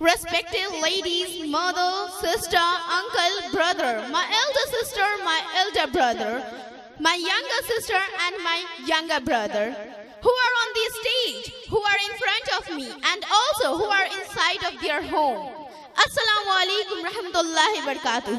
Respected ladies, mother, sister, uncle, brother, my elder sister, my elder brother, my younger sister and my younger brother, who are on the stage, who are in front of me, and also who are inside of their home. Assalamu alaikum rahmatullahi wa barakatuh.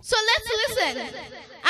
So let's listen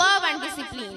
love and discipline।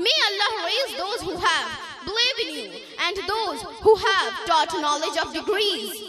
May Allah raise those who have believed in you and those who have taught knowledge of degrees।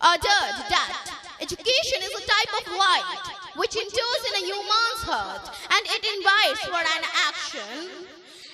urged that education is a type of light which endures in a human's heart and it invites for an action।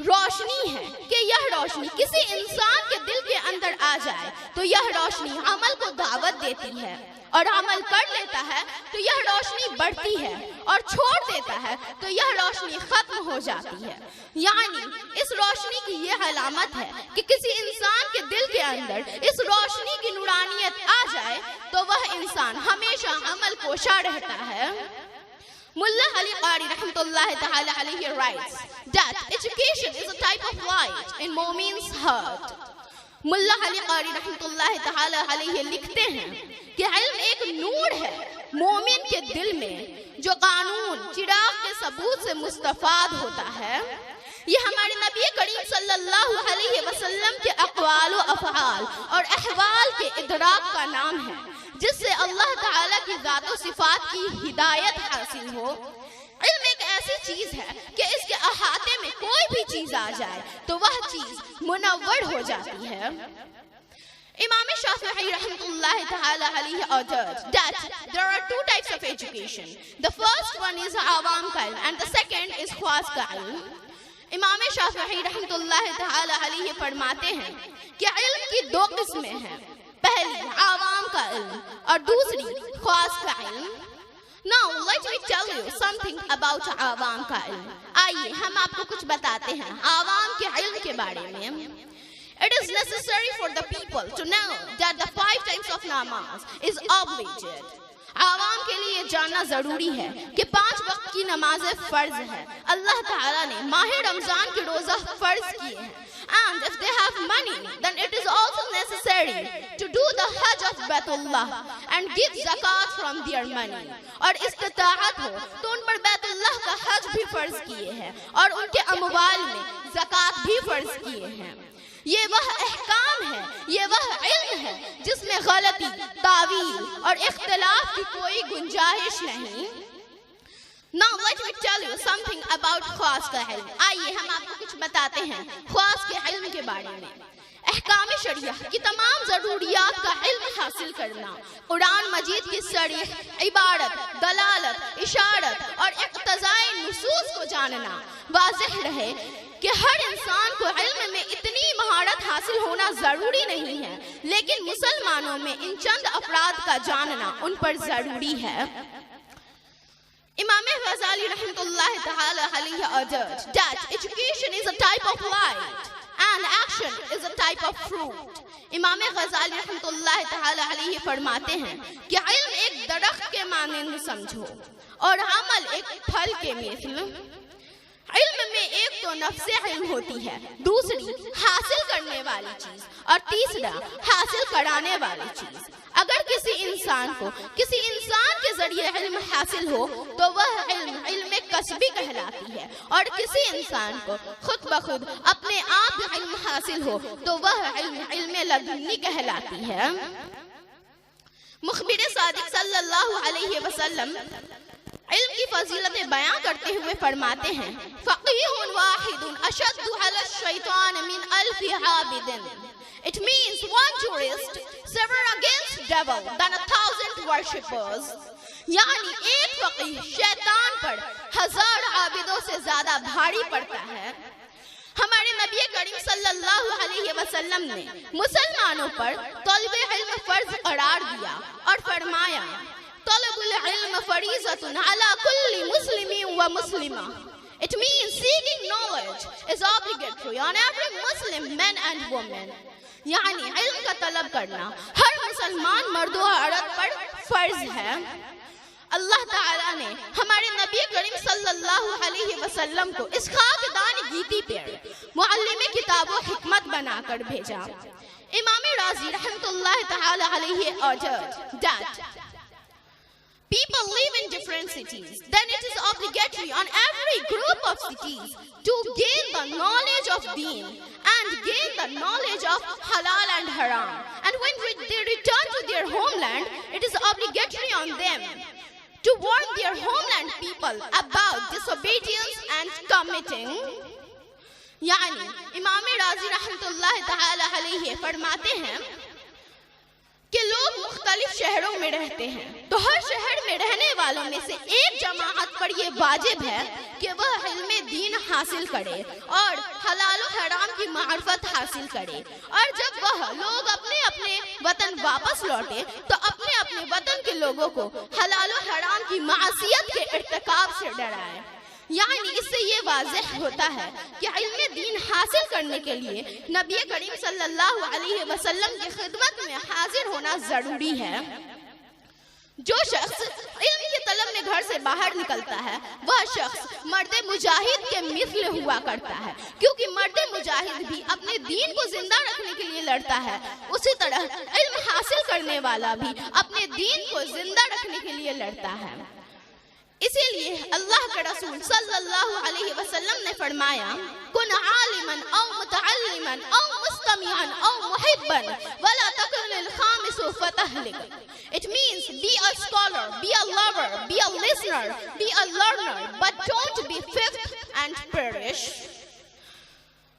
روشنی ہے کہ یہ روشنی کسی انسان کے دل کے اندر آ جائے تو یہ روشنی عمل کو دعوت دیتی ہے، اور عمل کر لیتا ہے تو یہ روشنی بڑھتی ہے، اور چھوڑ دیتا ہے تو یہ روشنی ختم ہو جاتی ہے۔ یعنی اس روشنی کی یہ علامت ہے کہ کسی انسان کے دل کے اندر اس روشنی کی نورانیت آ جائے تو وہ انسان ہمیشہ عمل کوشاں رہتا ہے۔ Mullah Ali Qari rahmatullah ta'ala alayhi writes that education is a type of light in Mu'min's heart. Mullah Ali Qari rahmatullah ta'ala alayhi لکھتے ہیں کہ علم ایک نور ہے مومن کے دل میں جو قانون چراغ کے ثبوت سے مستفاد ہوتا ہے۔ یہ ہمارے نبی کریم صلی اللہ علیہ وسلم کے اقوال و افعال اور احوال کے ادراک کا نام ہے، جس سے اللہ تعالیٰ کی ذات و صفات کی ہدایت حاصل ہو۔ علم ایک ایسی چیز ہے کہ اس کے احاطے میں کوئی بھی چیز آ جائے تو وہ چیز منور ہو جاتی ہے۔ Imam Shafi'i rahmatullah ta'ala alayhi urged that there are two types of education. The first one is awam ka ilm and the second is khas ka ilm. امام شافعی رحمۃ اللہ تعالی علیہ فرماتے ہیں کہ علم کی دو قسمیں ہیں، پہلی عوام کا علم اور دوسری خاص کا علم۔ Now let me tell you something about عوام کا علم۔ آئیے ہم آپ کو کچھ بتاتے ہیں عوام کے علم کے بارے میں۔ It is necessary for the people to know that the 5 times of namaz is obliged. عوام کے لیے جاننا ضروری ہے کہ 5 وقت کی نمازیں فرض ہے۔ اللہ تعالیٰ نے ماہ رمضان کے روزہ فرض کیے ہیں۔ And if they have money, then it is also necessary to do the Hajj of Baitullah and give zakat from their money. اور استطاعت ہو تو ان پر بیت اللہ کا حج بھی فرض کیے ہیں اور ان کے اموال میں زکات بھی فرض کیے ہیں۔ یہ وہ احکام ہے، یہ وہ علم ہے جس میں غلطی، تعویل اور اختلاف کی کوئی گنجائش نہیں۔ Now let me tell you something about خاص کا علم۔ آئیے ہم آپ کو کچھ بتاتے ہیں خاص کے علم کے بارے میں۔ احکام شریعہ کی تمام ضروریات کا علم حاصل کرنا، قرآن مجید کی صریح عبارت، دلالت، اشارت اور اقتضاء نصوص کو جاننا۔ واضح رہے کہ ہر انسان کو علم میں اتنی مہارت حاصل ہونا ضروری نہیں ہے، لیکن مسلمانوں میں ان چند افراد کا جاننا ان پر ضروری ہے۔ امام غزالی رحمۃ اللہ تعالی علیہ urged that education is a type of light and action is a type of fruit. امام غزالی رحمۃ اللہ تعالی علیہ فرماتے ہیں کہ علم ایک درخت کے مانند سمجھو اور عمل ایک پھل کے مثل۔ علم میں ایک تو نفس علم ہوتی ہے، دوسری حاصل کرنے والی چیز اور تیسرا حاصل کرانے والی چیز۔ اگر کسی انسان کو کسی انسان کے ذریعے علم حاصل ہو تو وہ علم کسبی کہلاتی ہے، اور کسی انسان کو خود بخود اپنے آپ علم حاصل ہو تو وہ علم لدنی کہلاتی ہے۔ مخبر صادق صلی اللہ علیہ وسلم علم کی فضیلتیں بیان کرتے ہوئے فرماتے ہیں فقیہ واحد اشد علی الشیطان من 1000 عابد۔ It means one jurist severer against devil than 1000 worshippers. یعنی ایک فقیہ شیطان پر 1000 عابدوں سے زیادہ بھاری پڑتا ہے۔ ہمارے نبی کریم صلی اللہ علیہ وسلم نے مسلمانوں پر طلب علم فرض قرار دیا اور فرمایا طلب العلم فریضۃ علی کل مسلم و مسلمہ۔ It means seeking knowledge is obligatory on every Muslim man and woman. یعنی علم کا طلب کرنا ہر مسلمان مرد و عورت پر فرض ہے۔ اللہ تعالیٰ نے ہمارے نبی کریم صلی اللہ علیہ وسلم کو اس خاکدان گیتی پر معلم کتاب و حکمت بنا کر بھیجا۔ امام رازی رحمۃ اللہ تعالی علیہ urged that people live in different cities, then it is obligatory on every group of cities to gain the knowledge of deen and gain the knowledge of halal and haram. And when they return to their homeland, it is obligatory on them to warn their homeland people about disobedience and committing. یعنی امام راضی رحمۃ اللہ تعالی علیہ فرماتے ہیں کہ لوگ مختلف شہروں میں رہتے ہیں تو ہر شہر میں رہنے والوں میں سے ایک جماعت پر یہ واجب ہے کہ وہ علم دین حاصل کرے اور حلال و حرام کی معرفت حاصل کرے، اور جب وہ لوگ اپنے اپنے وطن واپس لوٹے تو اپنے اپنے وطن کے لوگوں کو حلال و حرام کی معصیت کے ارتکاب سے ڈرائے۔ یعنی اس سے یہ واضح ہوتا ہے کہ علم دین حاصل کرنے کے لیے نبی کریم صلی اللہ علیہ وسلم کی خدمت میں حاضر ہونا ضروری ہے۔ جو شخص علم کی طلب میں گھر سے باہر نکلتا ہے وہ شخص مرد مجاہد کے مثل ہوا کرتا ہے، کیونکہ مرد مجاہد بھی اپنے دین کو زندہ رکھنے کے لیے لڑتا ہے، اسی طرح علم حاصل کرنے والا بھی اپنے دین کو زندہ رکھنے کے لیے لڑتا ہے۔ اسی لیے اللہ کے رسول صلی اللہ علیہ وسلم نے فرمایا کن عالما او متعلما او مستمعا او محبا ولا تکن الخامس فتهلك. It means be a scholar, be a lover, be a listener, be a learner, but don't be fifth and perish.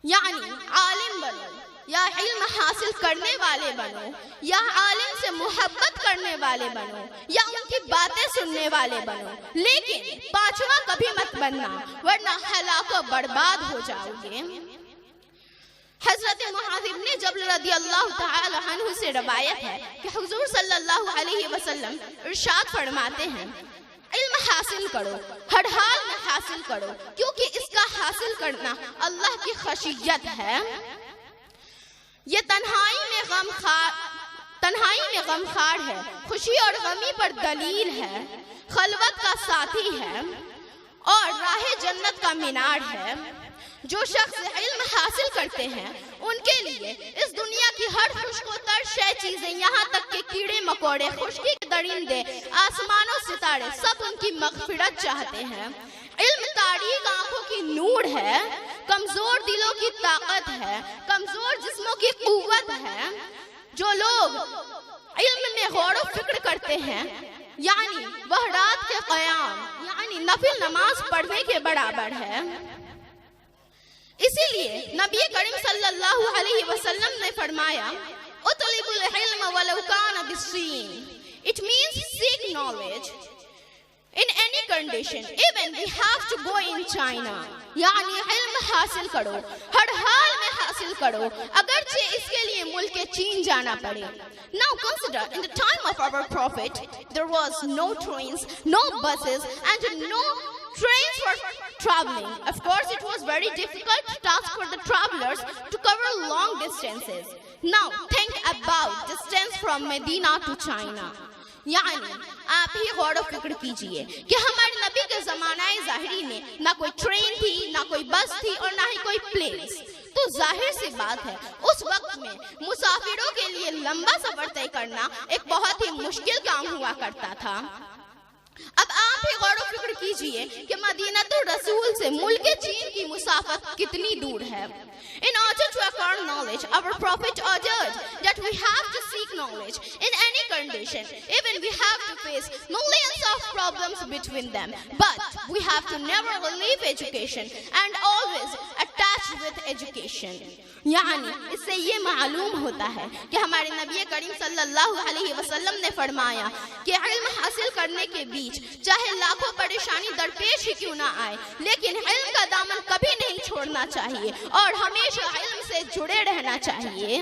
یعنی عالم بنو یا علم حاصل کرنے والے بنو یا عالم سے محبت کرنے والے بنو یا ان کی باتیں سننے والے بنو، لیکن پانچواں کبھی مت بننا ورنہ ہلاک و برباد ہو جاؤ گے۔ حضرت معاذ بن جبل رضی اللہ تعالی عنہ سے روایت ہے کہ حضور صلی اللہ علیہ وسلم ارشاد فرماتے ہیں علم حاصل کرو، ہر حال میں حاصل کرو، کیونکہ اس کا حاصل کرنا اللہ کی خشیت ہے۔ یہ تنہائی میں غمخوار ہے، خوشی اور غمی پر دلیل ہے، خلوت کا ساتھی ہے اور راہ جنت کا مینار ہے۔ جو شخص علم حاصل کرتے ہیں ان کے لیے اس دنیا کی ہر خشک و تر شے چیزیں، یہاں تک کہ کیڑے مکوڑے، خشکی کے درندے، آسمان و ستارے سب ان کی مغفرت چاہتے ہیں۔ علم تاریک آنکھوں کی نور ہے، کمزور دلوں کی طاقت ہے، کمزور جسموں کی قوت ہے۔ جو لوگ علم میں غور و فکر کرتے ہیں یعنی وہ رات کے قیام یعنی نفل نماز پڑھنے کے برابر ہے۔ اسی لیے نبی کریم صلی اللہ علیہ وسلم نے فرمایا اطلب العلم ولو کان بالصین. It means seek knowledge in any condition, even we have to go in China. یعنی علم حاصل کرو، ہر حال میں حاصل کرو، اگرچہ اس کے لیے ملک چین جانا پڑے۔ Now consider, in the time of our prophet, there was no trains, no buses, and no trains for traveling. Of course, it was very difficult task for the travelers to cover long distances. Now think about distance from Medina to China. یعنی آپ ہی غور و فکر کیجئے کہ ہمارے نبی کے زمانہ ظاہری میں نہ کوئی ٹرین تھی، نہ کوئی بس تھی اور نہ ہی کوئی پلینز، تو ظاہر سی بات ہے اس وقت میں مسافروں کے لیے لمبا سفر طے کرنا ایک بہت ہی مشکل کام ہوا کرتا تھا۔ اب آپ ہی غور و فکر کیجئے کہ مدینہ الرسول سے ملک چین کی مسافت کتنی دور ہے۔ In order to acquire knowledge, our prophet urged that we have to seek knowledge in any condition, even we have to face millions of problems between them. But we have to never leave education and always attach with education. یعنی اس سے یہ معلوم ہوتا ہے کہ ہمارے نبی کریم صلی اللہ علیہ وسلم نے فرمایا کہ علم حاصل کرنے کے بیچ چاہے لاکھوں پریشانی درپیش ہی کیوں نہ آئے، لیکن علم کا دامن کبھی نہیں چھوڑنا چاہیے اور ہمیشہ علم سے جڑے رہنا چاہیے۔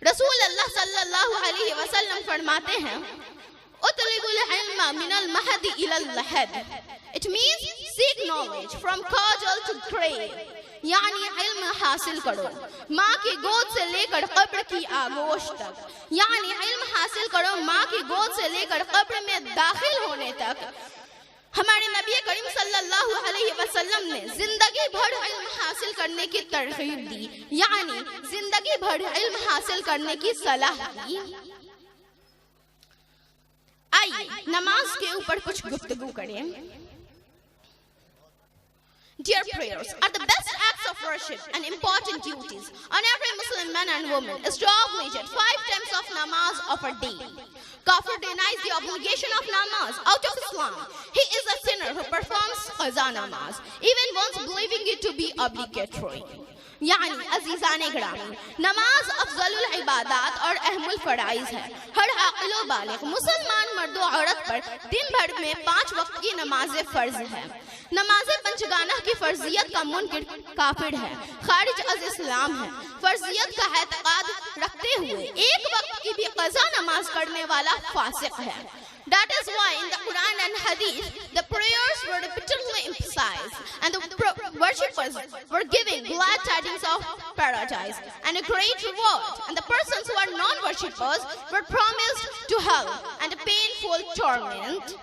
رسول اللہ صلی اللہ علیہ وسلم فرماتے ہیں اطلب العلم من المہد الى اللحد. It means seek knowledge from cradle to grave. یعنی علم حاصل کرو ماں کی گود سے لے کر قبر کی آغوش تک، یعنی علم حاصل کرو ماں کی گود سے لے کر قبر میں داخل ہونے تک۔ ہمارے نبی کریم صلی اللہ علیہ وسلم نے زندگی بھر علم حاصل کرنے کی ترغیب دی، یعنی زندگی بھر علم حاصل کرنے کی صلاح دی۔ آئیے نماز کے اوپر کچھ گفتگو کریں۔ Dear prayers are the best acts of worship and important duties on every Muslim man and woman is to obligate 5 times of namaz of a day. Kafir denies the obligation of namaz out of Islam. He is a sinner who performs qaza namaz, even once believing it to be obligatory. یعنی عزیزان گرامی، نماز افضل العبادات اور اہم الفرائض ہے۔ ہر عاقل و بالغ مسلمان مرد و عورت پر دن بھر میں 5 وقت کی نماز فرض ہے۔ نماز پنجگانہ کی فرضیت کا منکر کافر ہے، خارج از اسلام ہے۔ فرضیت کا اعتقاد رکھتے ہوئے ایک وقت کی بھی قضا نماز پڑھنے والا فاسق ہے۔ That is why in the Quran and Hadith, the prayers were repeatedly emphasized and the worshippers were given glad tidings of paradise and a great reward, and the persons who are non-worshippers were promised to hell and a painful torment.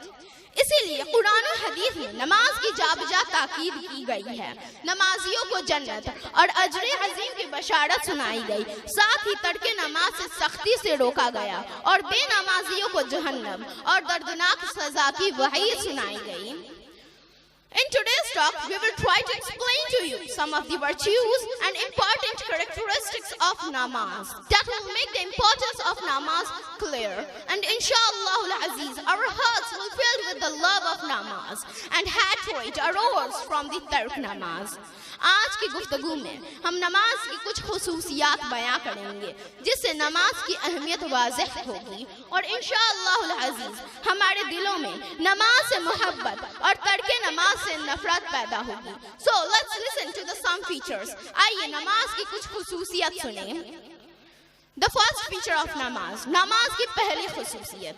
اسی لیے قرآن و حدیث میں نماز کی جا بجا تاکید کی گئی ہے۔ نمازیوں کو جنت اور اجر عظیم کی بشارت سنائی گئی، ساتھ ہی ترک نماز سے سختی سے روکا گیا اور بے نمازیوں کو جہنم اور دردناک سزا کی وعید سنائی گئی۔ In today's talk, we will try to explain to you some of the virtues and important characteristics of namaz that will make the importance of namaz clear. And inshallah al-Aziz, our hearts will fill with the love of namaz and hatred arose from the tark namaz. آج کی گفتگو میں ہم نماز کی کچھ خصوصیات بیان کریں گے جس سے نماز کی اہمیت واضح ہوگی، اور انشاءاللہ العزیز ہمارے دلوں میں نماز سے محبت اور ترک نماز سے نفرت پیدا ہوگی۔ So let's listen to the some features. آئیے نماز کی کچھ خصوصیت سنیں۔ The first feature of namaz, namaz کی پہلی خصوصیت.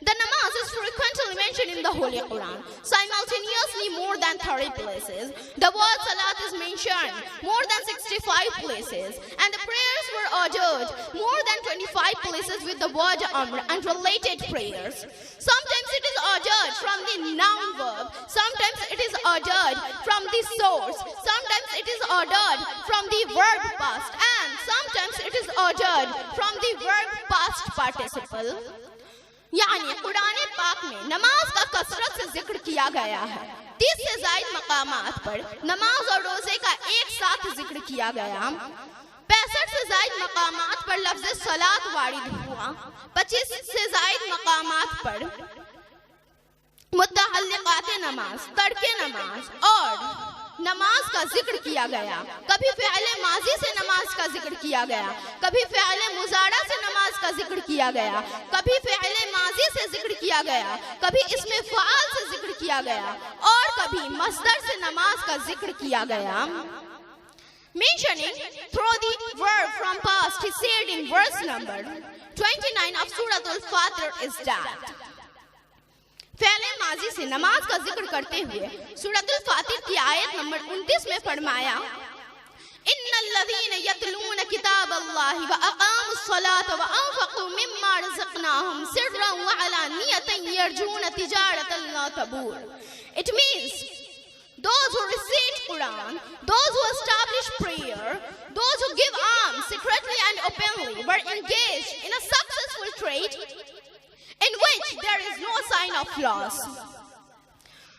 The namaz is frequently mentioned in the Holy Quran, simultaneously more than 30 places. The word salat is mentioned more than 65 places, and the prayers were ordered more than 25 places with the word amr and related prayers. Sometimes it is ordered from the noun verb, sometimes it is ordered from the source, sometimes it is ordered from the verb past, and sometimes it is ordered from the verb past participle. یعنی قرآن پاک میں نماز کا کثرت سے ذکر کیا گیا ہے۔ 30 سے زائد مقامات پر نماز اور روزے کا ایک ساتھ ذکر کیا گیا۔ 65 سے زائد مقامات پر لفظ صلاۃ وارد ہوا۔ 25 سے زائد مقامات پر متعلقات نماز، ترک نماز اور نماز کا ذکر کیا گیا۔ کبھی فعل ماضی سے نماز کا ذکر کیا گیا، کبھی فعل مضارع سے نماز کا ذکر کیا گیا، کبھی فعل ماضی سے ذکر کیا گیا، کبھی اسم فاعل سے ذکر کیا گیا اور کبھی مصدر سے نماز کا ذکر کیا گیا۔ Mentioning through the verb from past, he said in verse number 29 of Surah Al-Fatir is that. فعل ماضی سے نماز کا ذکر کرتے ہوئے سورۃ الفاتر کی آیت نمبر 29 میں فرمایا ان الذین یتلون کتاب اللہ واقاموا الصلاۃ وانفقوا مما رزقناہم سرا وعلانیۃ یرجون تجارۃ لا تبور. It means those who recite Quran, those who establish prayer, those who give alms secretly and openly were engaged in a successful trade in which there is no sign of loss.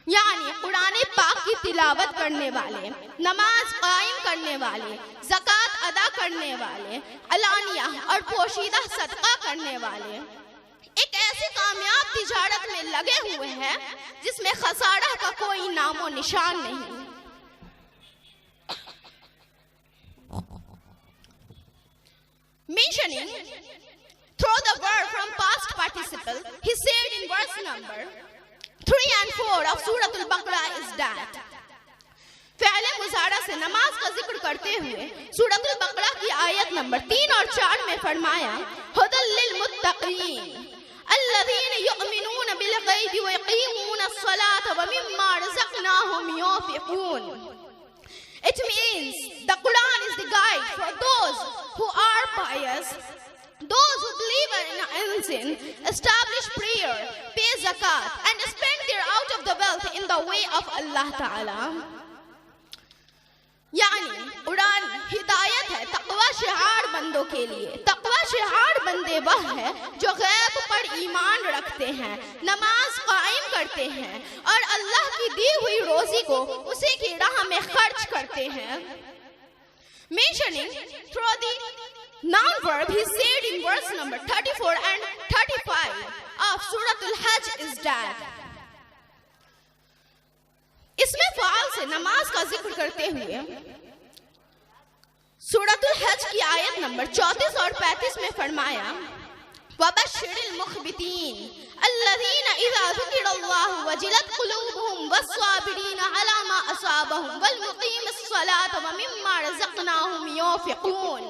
یعنی قرآن پاک کی تلاوت کرنے والے، نماز قائم کرنے والے، زکوٰۃ ادا کرنے والے، علانیہ اور پوشیدہ صدقہ کرنے والے ایک ایسی کامیاب تجارت میں لگے ہوئے ہیں جس میں خسارہ کا کوئی نام و نشان نہیں۔ Mentioning through the verb from past participle, he said in verse number 3 and 4 of Surah Al-Baqarah is that. فعل مضارع سے نماز کا ذکر کرتے ہوئے سورۃ البقرہ کی آیت نمبر 3 اور 4 میں فرمایا ھدی للمتقین الذین یؤمنون بالغیب ویقیمون الصلاۃ ومما رزقناہم ينفقون. It means the Quran is the guide for those who are pious, those who believe in sin, establish prayer, pay zakat, and spend their out of the wealth in the way of Allah Ta'ala. یعنی قرآن ہدایت ہے تقوی شعار بندوں کے لیے۔ تقوی شعار بندے وہ ہے جو غیب پر ایمان رکھتے ہیں، نماز قائم کرتے ہیں اور اللہ کی دی ہوئی روزی کو اسی کی راہ میں خرچ کرتے ہیں۔ Mentioning through the noun verb, he said in verse number 34 and 35 of Surah Al-Hajj is that. اس میں فعال سے نماز کا ذکر کرتے ہوئے سورۃ الحج کی آیت نمبر 34 اور 35 میں فرمایا وَبَشِّرِ الْمُخْبِتِينَ الَّذِينَ إِذَا ذُكِرَ اللَّهُ وَجِلَتْ قُلُوبُهُمْ وَالصَّابِرِينَ عَلَى مَا أَصَابَهُمْ وَالْمُقِيمِ الصَّلَاةَ وَمِمَّا رَزَقْنَاهُمْ يُنْفِقُونَ.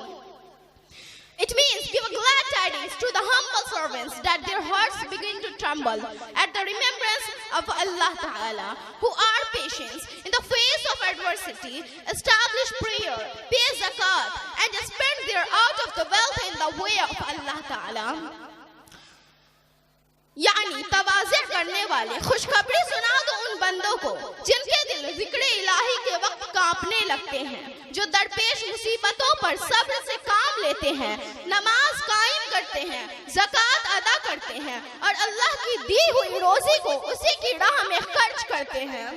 It means give glad tidings to the humble servants that their hearts begin to tremble at the remembrance of Allah Ta'ala, who are patient in the face of adversity, establish prayer, pay zakat, and spend their out of the wealth in the way of Allah Ta'ala. یعنی تواضع کرنے والے خوشخبری سنا دو ان بندوں کو جن کے دل ذکر الہی کے وقت کانپنے لگتے ہیں، جو درپیش مصیبتوں پر صبر سے کام لیتے ہیں، نماز قائم کرتے ہیں، زکوٰۃ ادا کرتے ہیں اور اللہ کی دی ہوئی روزی کو اسی کی راہ میں خرچ کرتے ہیں.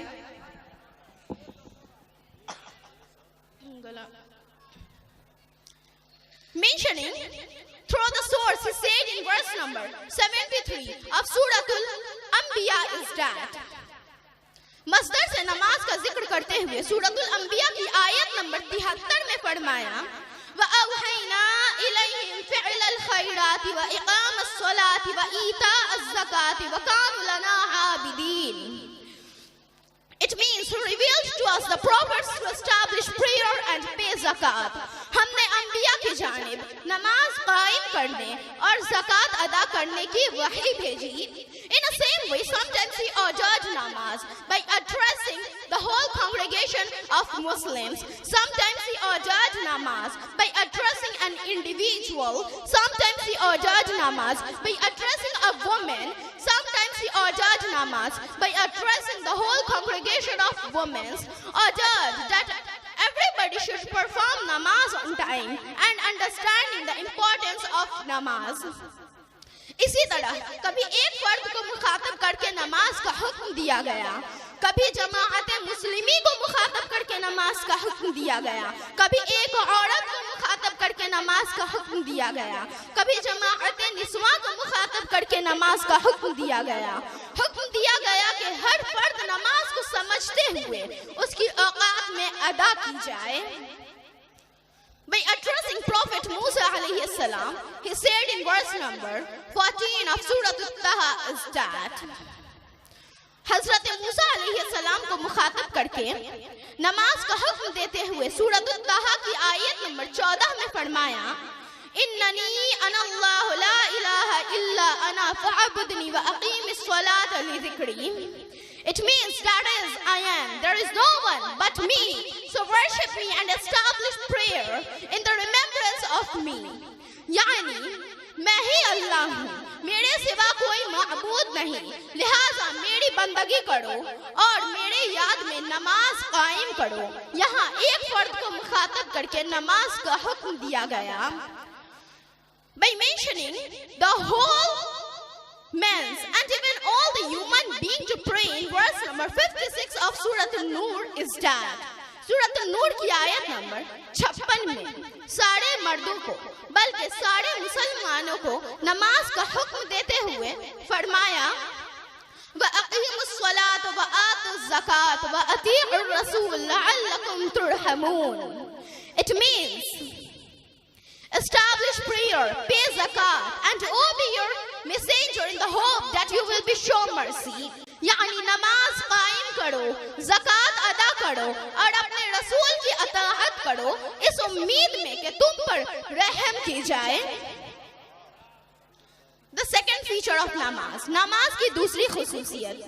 Mentioning through the source, he said in verse number 73 of Surah Al-Anbiya is that مصدر سے نماز کا ذکر کرتے ہوئے سورۃ الانبیاء کی آیت نمبر 73 میں فرمایا وَأَوْحَيْنَا إِلَيْهِمْ فِعْلَ الْخَيْرَاتِ وَإِقَامَ الصَّلَاةِ وَإِيتَاءَ الزَّكَاةِ وَكَانُوا لَنَا عَابِدِينَ. It means he reveals to us the prophets to establish prayer and pay zakat. ہم نے انبیاء کی جانب نماز قائم کرنے اور زکات ادا کرنے کی وحی بھیجی. In the same way, sometimes he urged namaz by addressing the whole congregation of Muslims. Sometimes he urged namaz by addressing an individual. Sometimes he urged namaz by addressing a woman. Sometimes he urged namaz by addressing the whole congregation of women. Urged that everybody should perform namaz on time and understanding the importance of namaz. اسی طرح کبھی ایک فرد کو مخاطب کر کے نماز کا حکم دیا گیا، کبھی جماعت مسلمی کو مخاطب کر کے نماز کا حکم دیا گیا، کبھی ایک عورت کو مخاطب کر کے نماز کا حکم دیا گیا، کبھی جماعت نسواں کو مخاطب کر کے نماز کا حکم دیا گیا. حکم دیا گیا کہ ہر فرد نماز کو سمجھتے ہوئے اس کی اوقات میں ادا کی جائے. By addressing Prophet Musa alayhi salam, he said in verse number 14 of Surah Al-Taha is that حضرت موسیٰ علیہ السلام کو مخاطب کر کے نماز کا حکم دیتے ہوئے سورۃ الطٰہا کی آیت نمبر 14 میں فرمایا اننی انا اللہ لا الہ الا انا فاعبدنی واقیم الصلاۃ لذکری. It means that is I am, there is no one but me, so worship me and establish prayer in the remembrance of me. یعنی میں ہی اللہ ہوں، میرے سوا کوئی معبود نہیں، لہٰذا میری بندگی کرو اور میرے یاد میں نماز قائم کرو. یہاں ایک فرد کو مخاطب کر کے نماز کا حکم دیا گیا. By mentioning the whole men's and even all the human being to pray in verse number 56 of Surah An-Nur is that Surah An-Nur کی آیت نمبر 56 میں سارے مردوں کو بلکہ سارے مسلمانوں کو نماز کا حکم دیتے ہوئے فرمایا وَأَقِيمُوا الصَّلَاةَ وَآتُوا الزَّكَاةَ وَأَطِيعُوا الرَّسُولَ لَعَلَّكُمْ تُرْحَمُونَ. It means establish prayer, pay zakat and obey your messenger in the hope that you will be shown mercy. یعنی نماز قائم کرو، زکات ادا کرو اور اپنے رسول کی اطاعت کرو اس امید میں کہ تم پر رحم کی جائے. The second feature of namaz, نماز کی دوسری خصوصیت،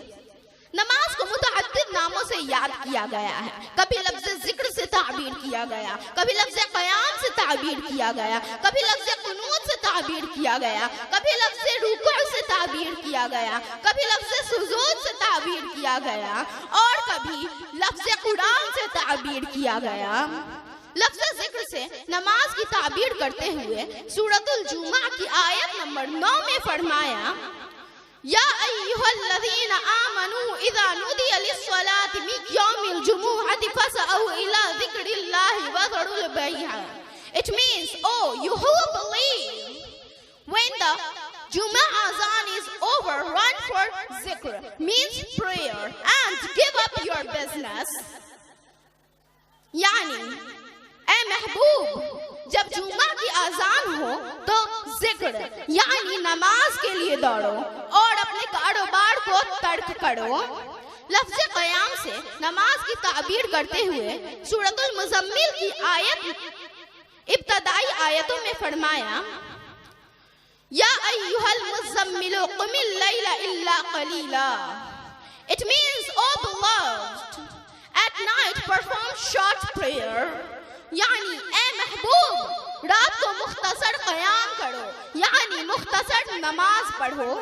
نماز کو متعدد ناموں سے یاد کیا گیا ہے. کبھی لفظ ذکر سے تعبیر کیا گیا، کبھی لفظ قیام سے تعبیر کیا گیا، کبھی لفظ قنوت سے تعبیر کیا گیا، کبھی لفظ رکوع سے تعبیر کیا گیا، کبھی لفظ سجود سے تعبیر کیا گیا اور کبھی لفظ قرآن سے تعبیر کیا گیا. لفظ ذکر سے نماز کی تعبیر کرتے ہوئے سورۃ الجمعہ کی آیت نمبر 9 میں فرمایا یا ایھا الذین آمنوا اذا نودی للصلاۃ من یوم الجمعۃ فاسعوا الی ذکر اللہ وذروا البیع. It means, oh, you who believe, when the Jumu'ah azan is over, run for zikr, means prayer, and give up your business. Yani, اے محبوب جب جمعہ کی اذان ہو تو ذکر یعنی نماز کے لیے دوڑو اور اپنے کاروبار کو ترک کرو۔ لفظ قیام سے نماز کی تعبیر کرتے ہوئے سورۃ المزمل کی ابتدائی آیتوں میں فرمایا یا ایھا المزمل قم اللیل الا قلیلا۔ It means, oh beloved, at night perform short prayer. یعنی اے محبوب رات کو مختصر قیام کرو یعنی مختصر نماز پڑھو۔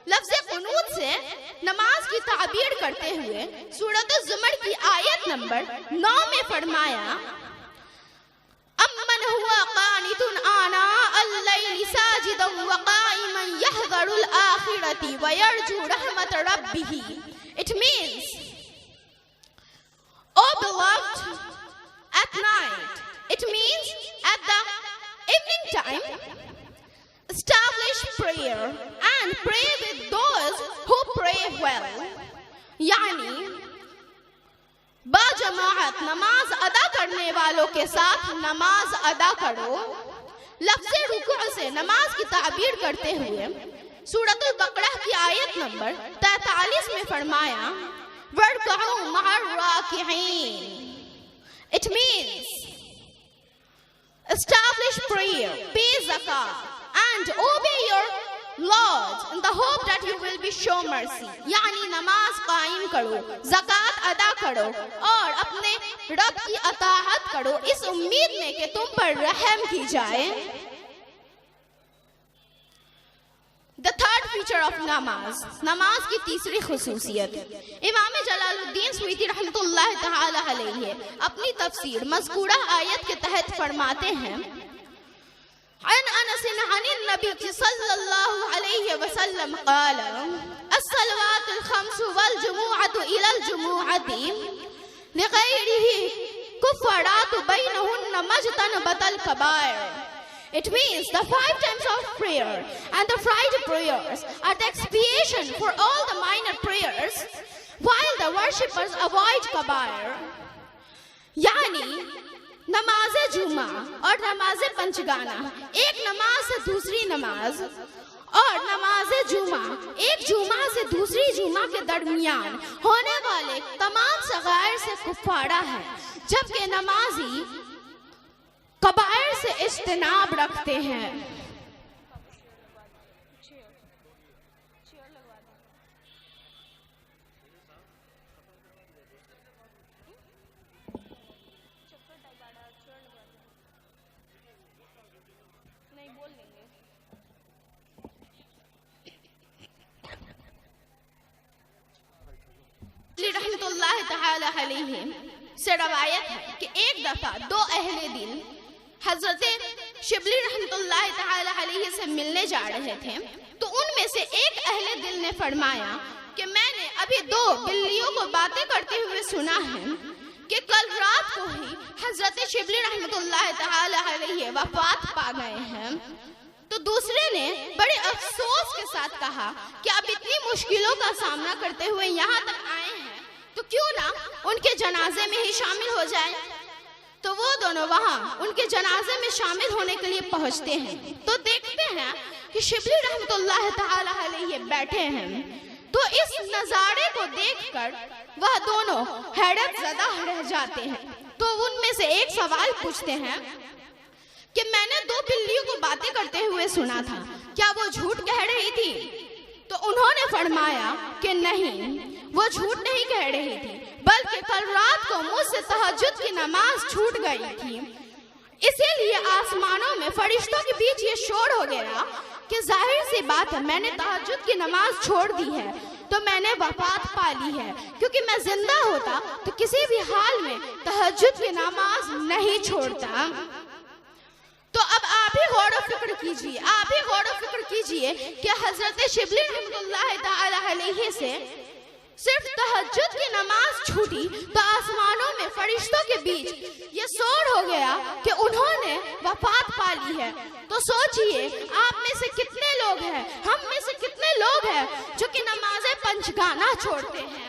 لفظ قنوت سے نماز کی تعبیر کرتے ہوئے سورۃ الزمر کی آیت نمبر 9 میں فرمایا امن ہوا قانت آناء اللیل ساجدا وقائما یحذر الآخرۃ ویرجو رحمت ربہ۔ It means, oh beloved, at night. It means at the evening time, establish prayer and pray with those who pray well. یعنی باجماعت نماز ادا کرنے والوں کے ساتھ نماز ادا کرو۔ لفظ رکوع سے نماز کی تعبیر کرتے ہوئے سورۃ البقرہ کی آیت نمبر 43 میں فرمایا وَارْكَعُوا مَعَ الرَّاكِعِينَ۔ It means establish prayer, pay zakat and obey your Lord in the hope that you will be shown mercy. یعنی نماز قائم کرو، زکات ادا کرو اور اپنے رب کی اطاعت کرو اس امید میں کہ تم پر رحم کی جائے۔ The third feature of نماز کی تیسری خصوصیت۔ امام جلال الدین سیوطی رحمۃ اللہ تعالی علیہ اپنی تفسیر مذکورہ آیت کے تحت فرماتے ہیں عن انس عن النبی صلی اللہ علیہ وسلم قال الصلوات الخمس والجمعۃ الى الجمعۃ لغیرہ کفارات بینہن ما اجتنبت الکبائر۔ It means the 5 times of prayer and the Friday prayers are the expiation for all the minor prayers while the worshippers avoid kabair. یعنی نماز جمعہ اور نماز پنجگانہ ایک نماز سے دوسری نماز اور نماز جمعہ ایک جمعہ سے دوسری جمعہ کے درمیان ہونے والے تمام صغائر سے کفارہ ہے، جبکہ نمازی کبائر سے اجتناب رکھتے ہیں۔ رحمت اللہ تعالی علیہ سے روایت ہے کہ ایک دفعہ 2 اہل دل حضرت شبلی رحمت اللہ تعالی علیہ سے ملنے جا رہے تھے، تو ان میں سے ایک اہل دل نے فرمایا کہ میں نے ابھی 2 بلیوں کو باتیں کرتے ہوئے سنا ہے کہ کل رات کو ہی حضرت شبلی رحمت اللہ تعالی علیہ وفات پا گئے ہیں۔ تو دوسرے نے بڑے افسوس کے ساتھ کہا کہ اب اتنی مشکلوں کا سامنا کرتے ہوئے یہاں تک آئے ہیں تو کیوں نہ ان کے جنازے میں ہی شامل ہو جائیں۔ تو وہ دونوں وہاں ان کے جنازے میں شامل ہونے کے لیے پہنچتے ہیں تو دیکھتے ہیں کہ شبلی رحمت اللہ تعالی علیہ بیٹھے ہیں۔ تو اس نظارے کو دیکھ کر وہ دونوں حیرت زدہ رہ جاتے ہیں۔ تو ان میں سے ایک سوال پوچھتے ہیں کہ میں نے 2 بلیوں کو باتیں کرتے ہوئے سنا تھا، کیا وہ جھوٹ کہہ رہی تھی؟ تو انہوں نے فرمایا کہ نہیں، وہ جھوٹ نہیں کہہ رہی تھی، بلکہ کل رات کو مجھ سے تہجد کی نماز چھوٹ گئی تھی، اسی لیے آسمانوں میں فرشتوں کے بیچ یہ شور ہو گیا کہ ظاہر سی بات ہے میں نے تہجد کی نماز چھوڑ دی ہے تو میں نے وفات پا لی ہے، کیونکہ میں زندہ ہوتا تو کسی بھی حال میں تہجد کی نماز نہیں چھوڑتا۔ تو اب آپ ہی غور و فکر کیجئے، آپ ہی غور و فکر کیجئے کہ حضرت شبلی رحمت اللہ تعالی علیہ سے صرف تہجد کی نماز چھوٹی تو آسمانوں میں فرشتوں کے بیچ یہ شور ہو گیا کہ انہوں نے وفات پا لی ہے۔ تو سوچئے آپ میں سے کتنے لوگ ہیں، ہم میں سے کتنے لوگ ہیں جو کہ نماز پنجگانہ چھوڑتے ہیں۔